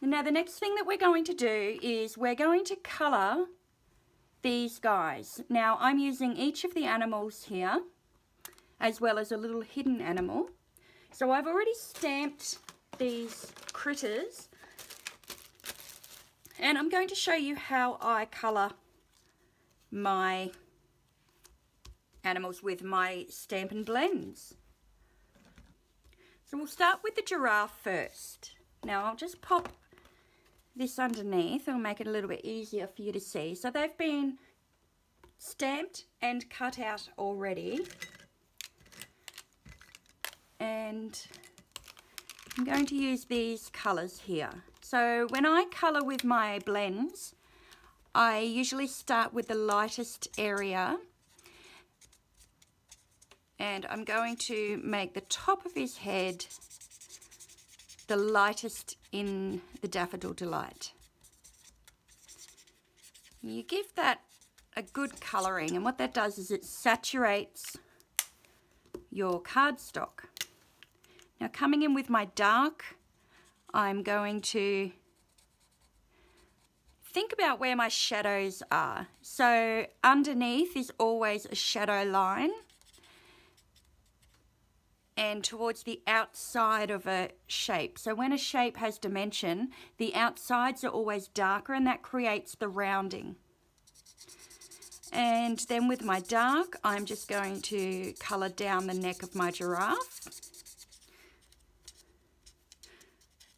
Now the next thing that we're going to do is we're going to colour these guys. Now I'm using each of the animals here as well as a little hidden animal. So I've already stamped these critters and I'm going to show you how I colour my animals with my Stampin' Blends. So we'll start with the giraffe first. Now I'll just pop this underneath. It'll make it a little bit easier for you to see. So they've been stamped and cut out already. And I'm going to use these colours here. So when I colour with my blends, I usually start with the lightest area. And I'm going to make the top of his head the lightest in the Daffodil Delight. You give that a good colouring, and what that does is it saturates your cardstock. Now coming in with my dark, I'm going to think about where my shadows are. So underneath is always a shadow line, and towards the outside of a shape. So when a shape has dimension, the outsides are always darker and that creates the rounding. And then with my dark, I'm just going to colour down the neck of my giraffe.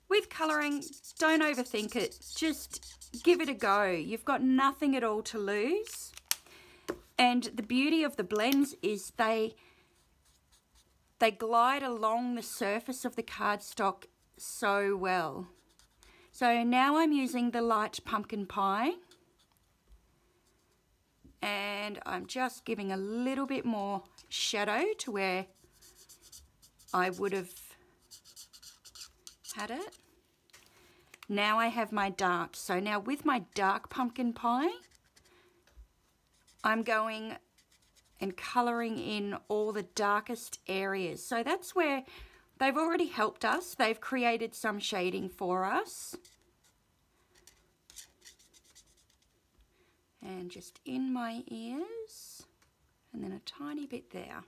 With colouring, don't overthink it, just give it a go. You've got nothing at all to lose. And the beauty of the blends is they glide along the surface of the cardstock so well. So now I'm using the light pumpkin pie, and I'm just giving a little bit more shadow to where I would have had it. Now I have my dark. So now with my dark pumpkin pie, I'm going and colouring in all the darkest areas. So that's where they've already helped us. They've created some shading for us. And just in my ears, and then a tiny bit there.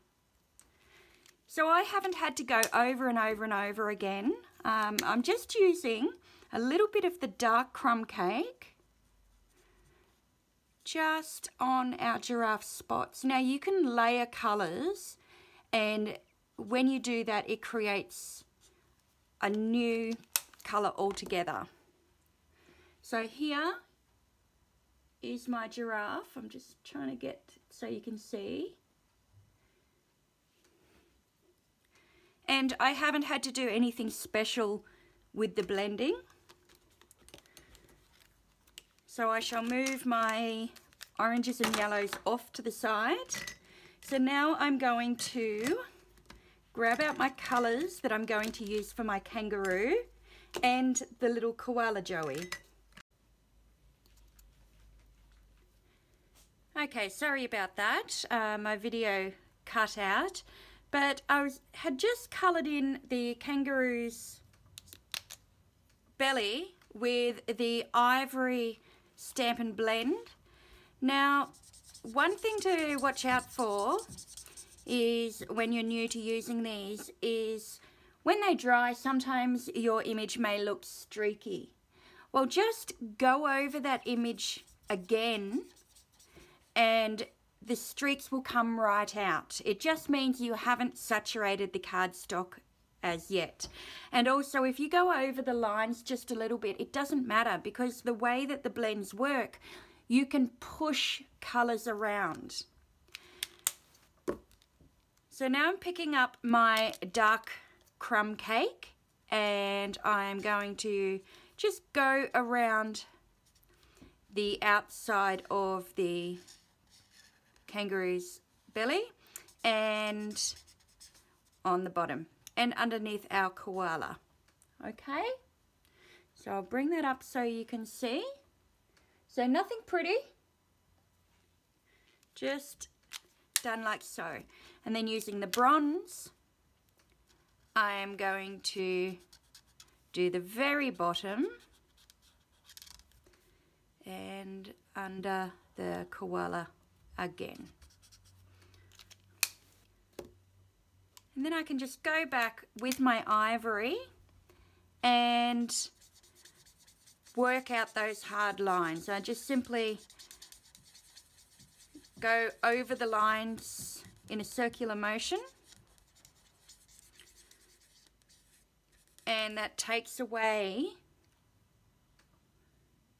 So I haven't had to go over and over and over again. I'm just using a little bit of the dark crumb cake just on our giraffe spots. Now you can layer colours, and when you do that it creates a new colour altogether. So here is my giraffe. I'm just trying to get so you can see. And I haven't had to do anything special with the blending. So I shall move my oranges and yellows off to the side. So now I'm going to grab out my colours that I'm going to use for my kangaroo and the little koala joey. Okay, sorry about that. My video cut out, but I had just coloured in the kangaroo's belly with the ivory Stampin' Blend. Now, one thing to watch out for is when you're new to using these is when they dry, sometimes your image may look streaky. Well, just go over that image again and the streaks will come right out. It just means you haven't saturated the cardstock as yet. And also if you go over the lines just a little bit, it doesn't matter, because the way that the blends work, you can push colours around. So now I'm picking up my dark crumb cake and I'm going to just go around the outside of the kangaroo's belly and on the bottom and underneath our koala. Okay, so I'll bring that up so you can see. So nothing pretty, just done like so. And then using the bronze, I am going to do the very bottom and under the koala again. And then I can just go back with my ivory and work out those hard lines. I just simply go over the lines in a circular motion, and that takes away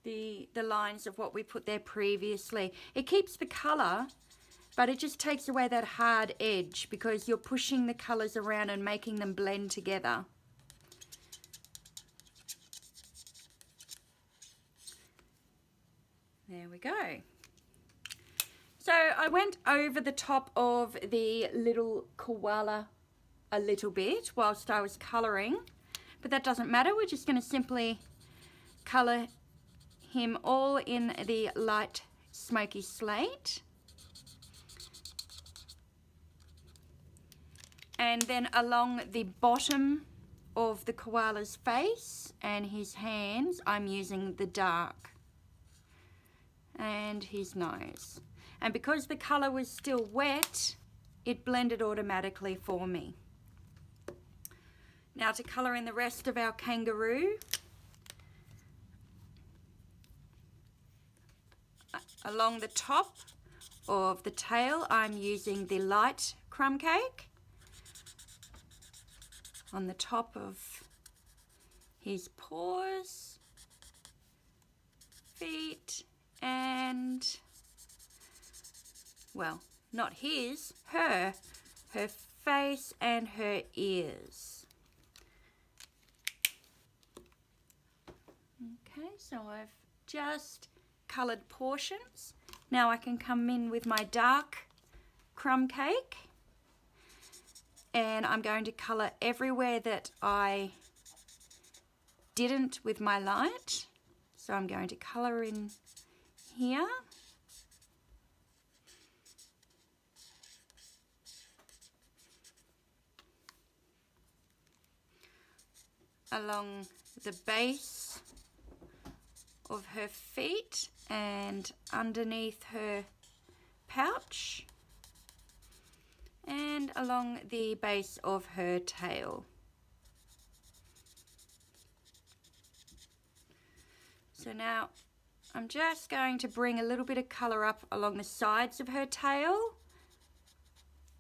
the lines of what we put there previously. It keeps the colour, but it just takes away that hard edge because you're pushing the colours around and making them blend together. There we go. So I went over the top of the little koala a little bit whilst I was colouring, but that doesn't matter. We're just going to simply colour him all in the light smoky slate. And then along the bottom of the koala's face and his hands, I'm using the dark. And his nose. And because the colour was still wet, it blended automatically for me. Now to colour in the rest of our kangaroo, along the top of the tail, I'm using the light crumb cake. On the top of his paws, feet, and, well, not his, her face and her ears. Okay, so I've just coloured portions. Now I can come in with my dark crumb cake, and I'm going to colour everywhere that I didn't with my light. So I'm going to colour in here. Along the base of her feet and underneath her pouch and along the base of her tail. So now I'm just going to bring a little bit of colour up along the sides of her tail,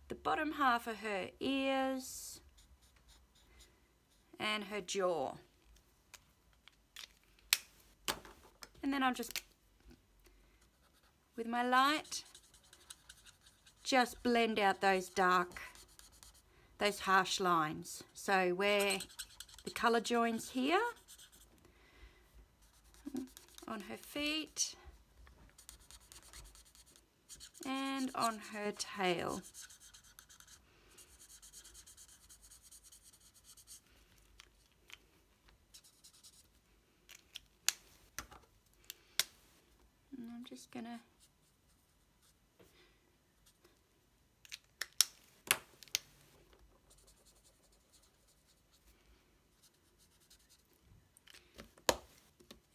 the bottom half of her ears, and her jaw. And then I'll just, with my light, just blend out those dark, those harsh lines. So where the colour joins here, on her feet, and on her tail. And I'm just gonna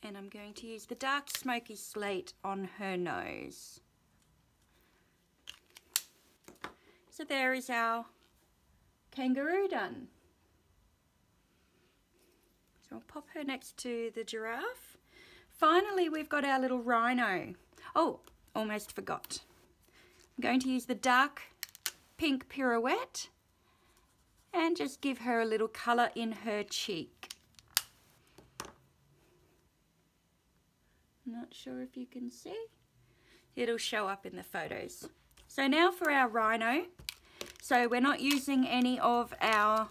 and I'm going to use the dark smoky slate on her nose. So there is our kangaroo done. So I'll pop her next to the giraffe. Finally, we've got our little rhino. Oh, almost forgot. I'm going to use the dark pink pirouette and just give her a little colour in her cheek. Not sure if you can see. It'll show up in the photos. So now for our rhino. So we're not using any of our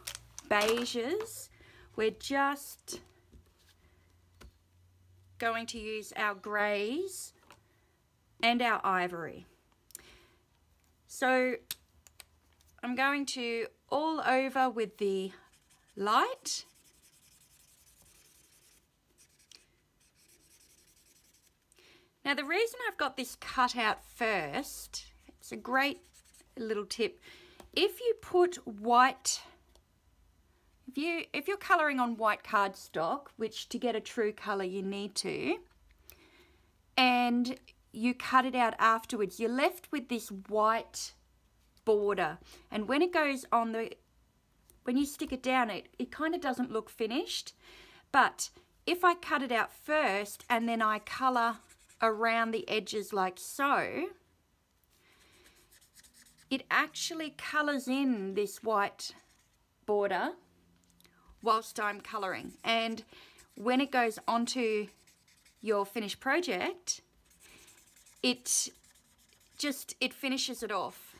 beiges. We're just going to use our greys and our ivory. So I'm going to all over with the light. Now the reason I've got this cut out first, it's a great little tip. If you put white, if you're colouring on white cardstock, which to get a true colour you need to, and you cut it out afterwards, you're left with this white border. And when it goes on when you stick it down, it kind of doesn't look finished. But if I cut it out first and then I colour around the edges like so, it actually colours in this white border whilst I'm colouring. And when it goes onto your finished project, it finishes it off.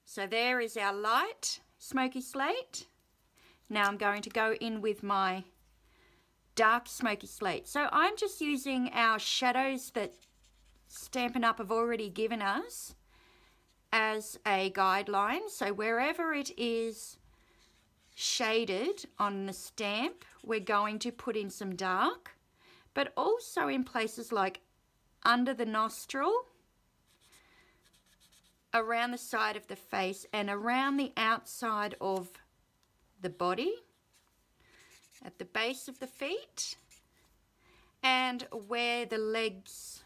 So there is our light smoky slate. Now I'm going to go in with my dark smoky slate. So I'm just using our shadows that Stampin' Up! Have already given us as a guideline. So wherever it is shaded on the stamp, we're going to put in some dark, but also in places like under the nostril, around the side of the face, and around the outside of the body, at the base of the feet, and where the legs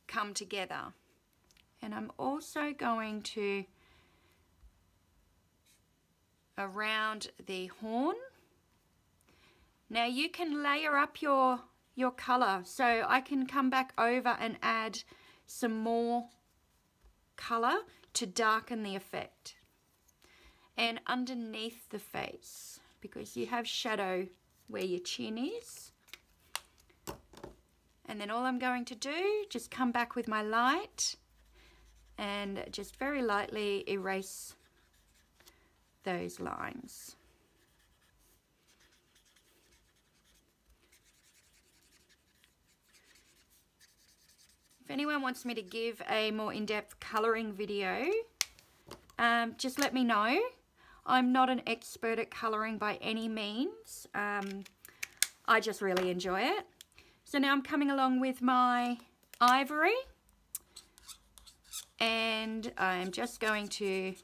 come together. And I'm also going to around the horn. Now you can layer up your colour, so I can come back over and add some more colour to darken the effect. And underneath the face, because you have shadow where your chin is. And then all I'm going to do, just come back with my light and just very lightly erase those lines. If anyone wants me to give a more in-depth colouring video, just let me know. I'm not an expert at colouring by any means. I just really enjoy it. So now I'm coming along with my ivory, and I'm just going to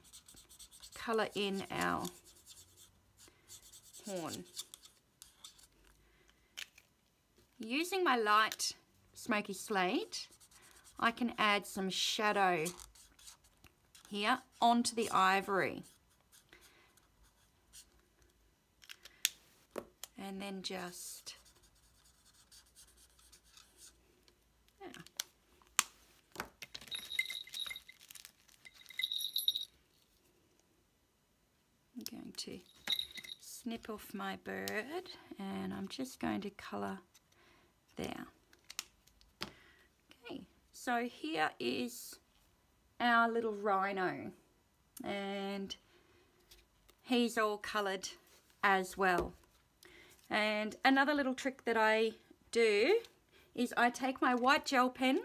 colour in our horn. Using my light smoky slate, I can add some shadow here onto the ivory. And then just, I'm going to snip off my bird, and I'm just going to colour there. Okay, so here is our little rhino, and he's all coloured as well. And another little trick that I do is I take my white gel pen,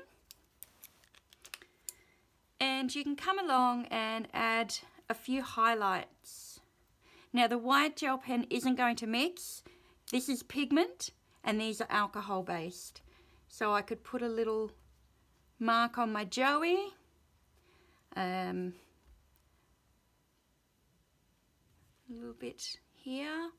and you can come along and add a few highlights. Now the white gel pen isn't going to mix. This is pigment and these are alcohol based. So I could put a little mark on my Joey. A little bit here.